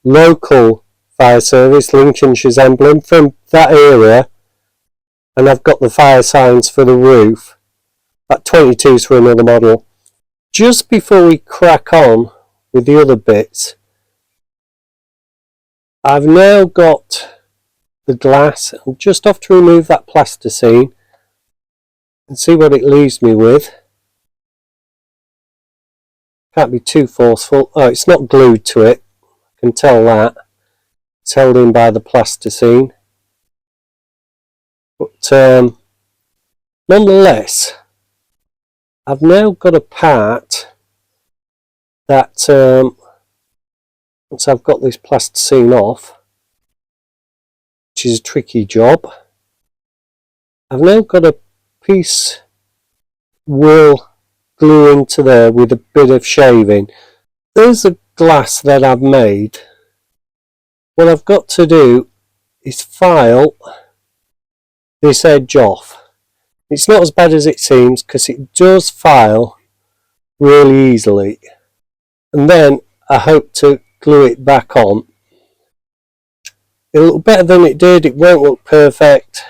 local fire service, Lincolnshire's emblem from that area, and I've got the fire signs for the roof. That 22 is for another model. Just before we crack on with the other bits, I've now got the glass. I'm just off to remove that plasticine and see what it leaves me with. Can't be too forceful. Oh, it's not glued to it. I can tell that. It's held in by the plasticine. But nonetheless, I've now got a part that once I've got this plasticine off, which is a tricky job, I've now got a piece will glue into there with a bit of shaving. There's a glass that I've made. What I've got to do is file this edge off. It's not as bad as it seems because it does file really easily, and then I hope to glue it back on. It'll look better than it did. It won't look perfect.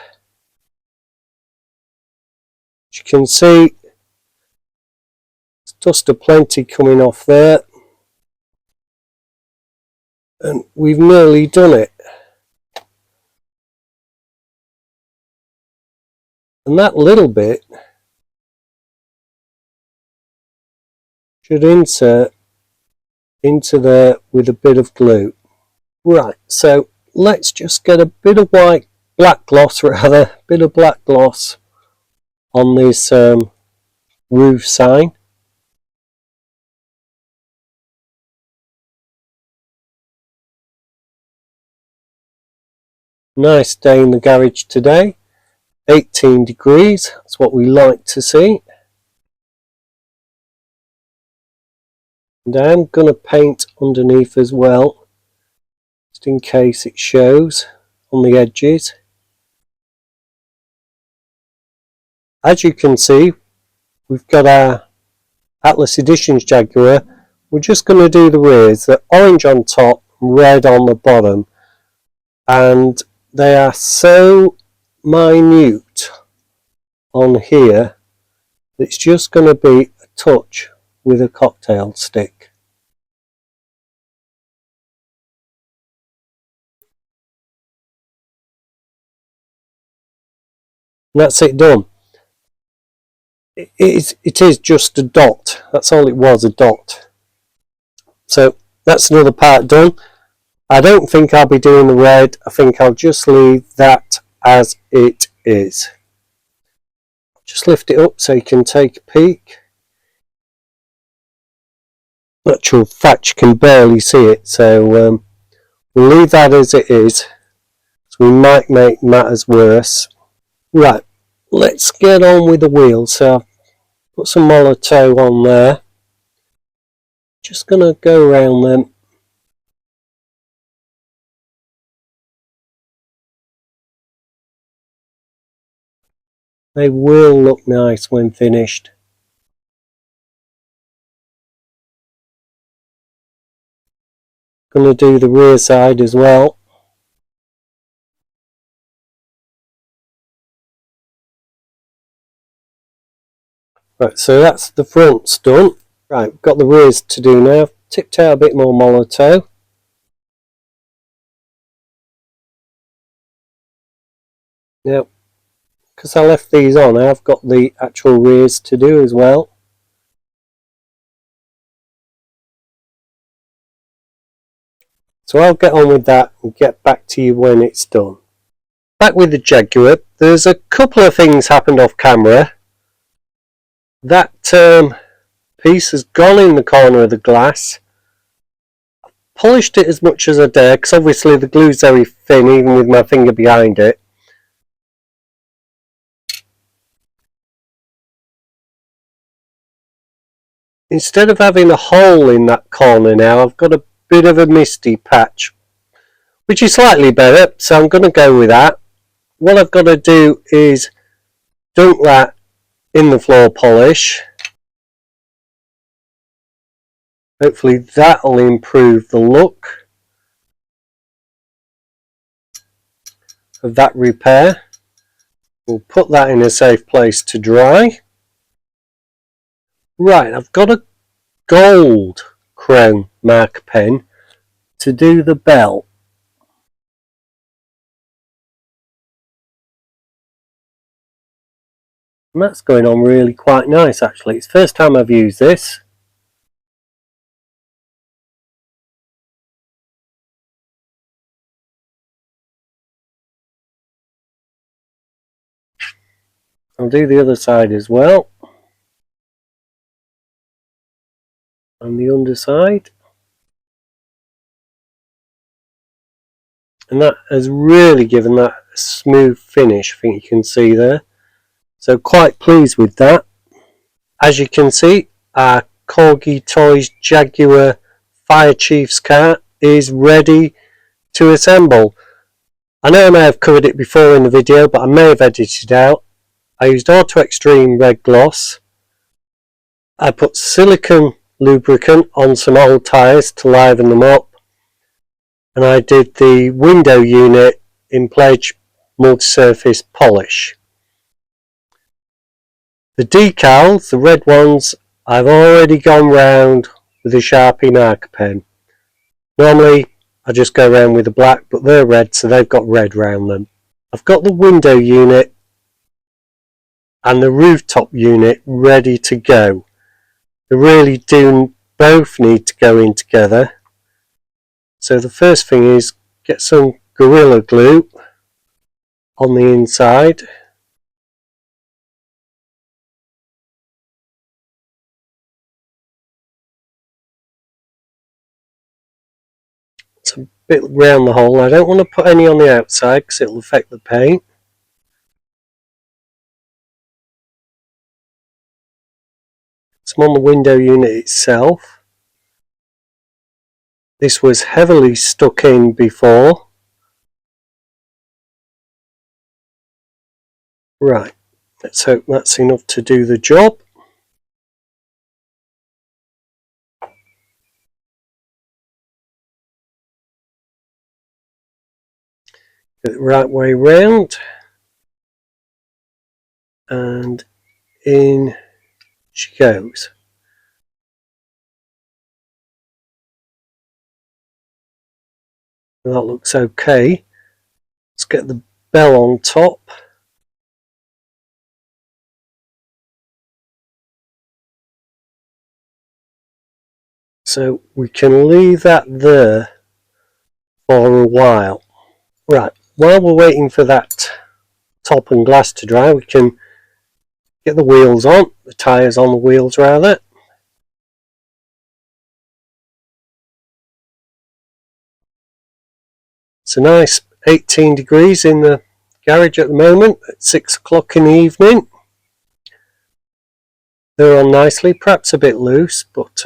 As you can see, there's dust aplenty coming off there, and we've nearly done it. And that little bit should insert into there with a bit of glue. Right, so let's just get a bit of black gloss on this roof sign. Nice day in the garage today. 18 degrees, that's what we like to see. And I'm going to paint underneath as well, just in case it shows on the edges. As you can see, we've got our Atlas Editions Jaguar. We're just going to do the rears. They're orange on top, red on the bottom, and they are so minute on here, it's just going to be a touch with a cocktail stick. And that's it done. It is just a dot. That's all it was, a dot. So that's another part done. I don't think I'll be doing the red. I think I'll just leave that as it is. Just lift it up so you can take a peek. In actual fact, you can barely see it, so we'll leave that as it is, so we might make matters worse. Right, let's get on with the wheels. So I've put some Molotow on there. Just going to go around them. They will look nice when finished. Going to do the rear side as well. Right, so that's the fronts done. Right, we've got the rears to do now. Tipped out a bit more Molotow. Now, because I left these on, I've got the actual rears to do as well. So I'll get on with that and get back to you when it's done. Back with the Jaguar, there's a couple of things happened off camera. That piece has gone in the corner of the glass. I polished it as much as I dare, because obviously the glue's very thin, even with my finger behind it. Instead of having a hole in that corner now, I've got a bit of a misty patch, which is slightly better, so I'm going to go with that. What I've got to do is dunk that in the floor polish. Hopefully that'll improve the look. of that repair. We'll put that in a safe place to dry. Right, I've got a gold chrome marker pen to do the bell. And that's going on really quite nice actually. It's the first time I've used this. I'll do the other side as well. And the underside. And that has really given that a smooth finish, I think you can see there. So quite pleased with that. As you can see, our Corgi Toys Jaguar Fire Chief's car is ready to assemble. I know I may have covered it before in the video, but I may have edited it out. I used Auto Extreme Red Gloss. I put silicone lubricant on some old tyres to liven them up. And I did the window unit in Pledge multi-surface polish. The decals, the red ones, I've already gone round with a Sharpie marker pen. Normally I just go around with the black, but they're red, so they've got red round them. I've got the window unit and the rooftop unit ready to go. They really do both need to go in together. So the first thing is get some Gorilla Glue on the inside. It's a bit round the hole. I don't want to put any on the outside because it will affect the paint. Some on the window unit itself. This was heavily stuck in before. Right, let's hope that's enough to do the job. Get it the right way round. And in she goes. That looks okay. Let's get the bell on top. So we can leave that there for a while. Right, while we're waiting for that top and glass to dry, we can get the wheels on, the tyres on the wheels rather. It's a nice 18 degrees in the garage at the moment at 6 o'clock in the evening. They're on nicely, perhaps a bit loose, but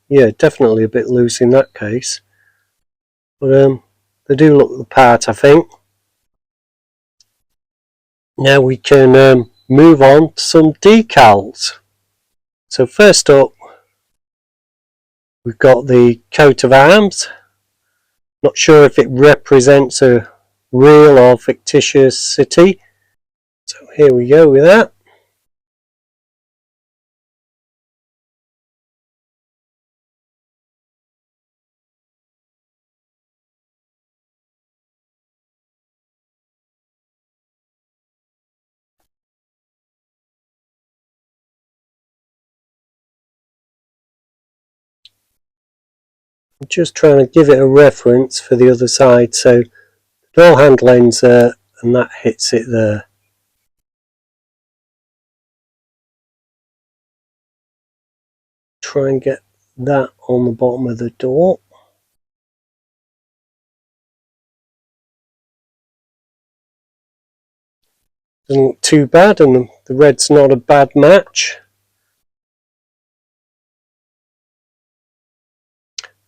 yeah, definitely a bit loose in that case. But they do look the part, I think. Now we can move on to some decals. So first up, we've got the coat of arms. Not sure if it represents a real or fictitious city. So here we go with that. I'm just trying to give it a reference for the other side. So the door handle ends there and that hits it there. Try and get that on the bottom of the door. Doesn't look too bad, and the red's not a bad match.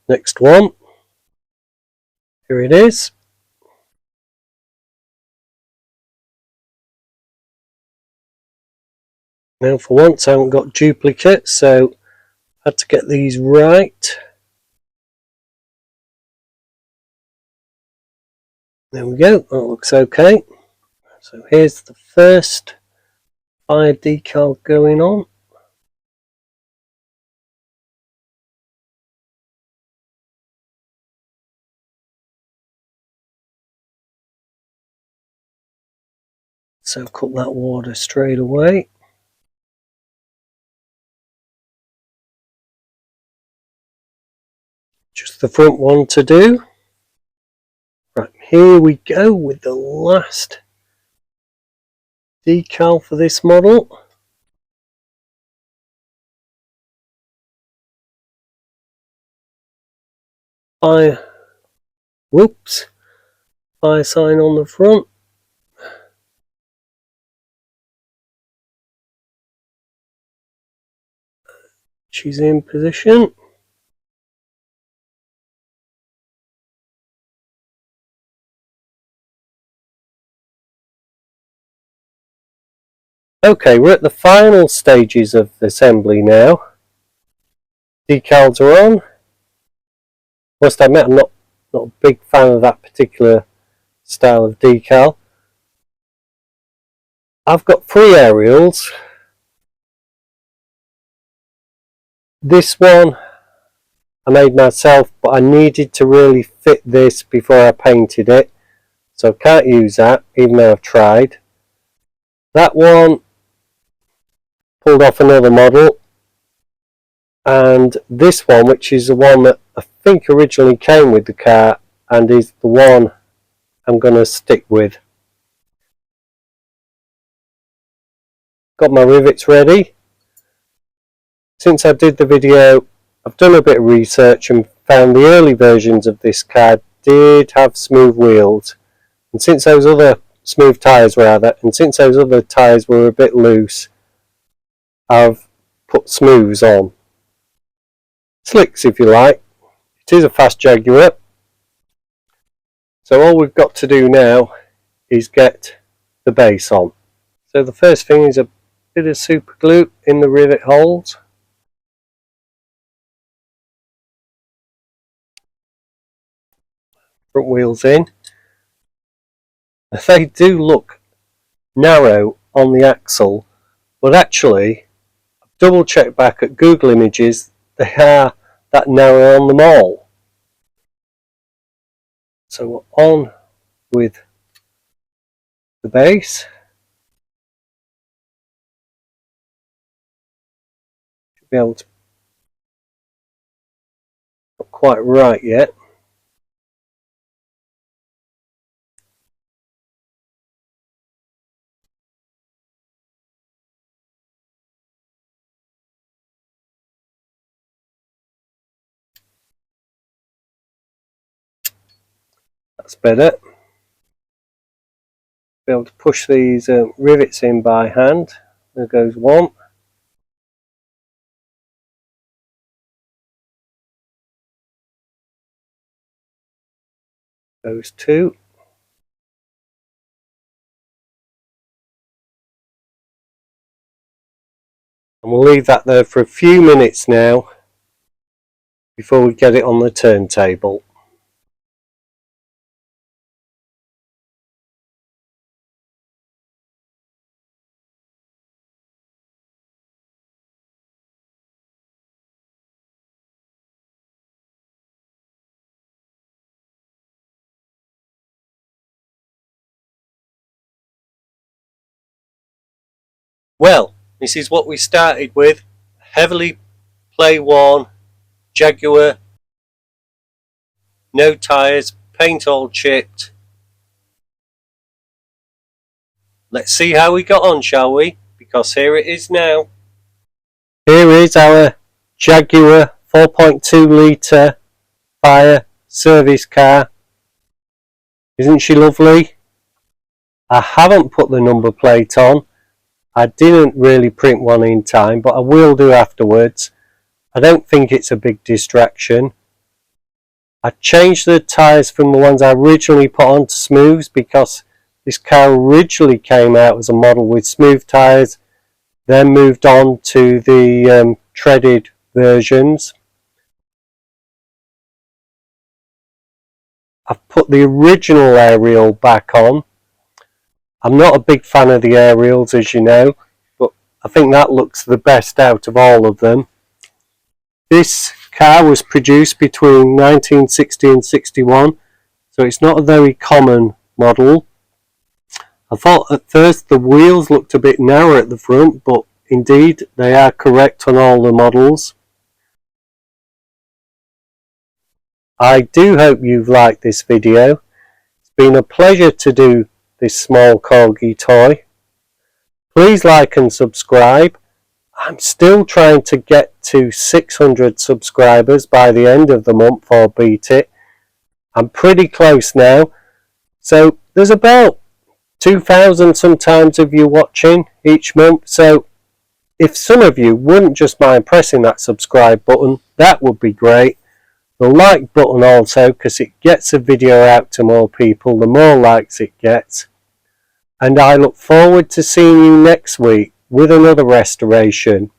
Next one. Here it is. Now for once I haven't got duplicates, so I had to get these right. There we go, that looks okay. So here's the first fire decal going on. So cut that water straight away. Just the front one to do. Right, here we go with the last decal for this model. Fire sign on the front. She's in position. Okay, we're at the final stages of the assembly now. Decals are on. Must admit, I'm not a big fan of that particular style of decal. I've got 3 aerials. This one I made myself, but I needed to really fit this before I painted it, so I can't use that, even though I've tried. That one pulled off another model, and this one, which is the one that I think originally came with the car and is the one I'm going to stick with. Got my rivets ready. Since I did the video, I've done a bit of research and found the early versions of this car did have smooth wheels, and since those other smooth tyres and since those other tyres were a bit loose, I've put smooths on. Slicks, if you like. It is a fast Jaguar. So all we've got to do now is get the base on. So the first thing is a bit of super glue in the rivet holes. Front wheels in. They do look narrow on the axle, but actually I've double checked back at Google Images, they are that narrow on them all. So we're on with the base. Should be able to, not quite right yet. That's better. Be able to push these rivets in by hand. There goes one. Goes two. And we'll leave that there for a few minutes now before we get it on the turntable. Well, this is what we started with. Heavily play worn Jaguar, no tyres, paint all chipped. Let's see how we got on, shall we? Because here it is now. Here is our Jaguar 4.2 litre Fire service car. Isn't she lovely? I haven't put the number plate on. I didn't really print one in time, but I will do afterwards. I don't think it's a big distraction. I changed the tyres from the ones I originally put on to smooths because this car originally came out as a model with smooth tyres, then moved on to the treaded versions. I've put the original aerial back on. I'm not a big fan of the aerials, as you know, but I think that looks the best out of all of them. This car was produced between 1960 and 61, so it's not a very common model. I thought at first the wheels looked a bit narrow at the front, but indeed they are correct on all the models. I do hope you've liked this video. It's been a pleasure to do this small corgi toy. Please like and subscribe. I'm still trying to get to 600 subscribers by the end of the month or beat it. I'm pretty close now. So there's about 2,000 sometimes of you watching each month. So if some of you wouldn't just mind pressing that subscribe button, that would be great. The like button also, because it gets a video out to more people, the more likes it gets. And I look forward to seeing you next week with another restoration.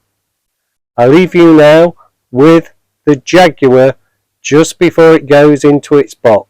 I leave you now with the Jaguar just before it goes into its box.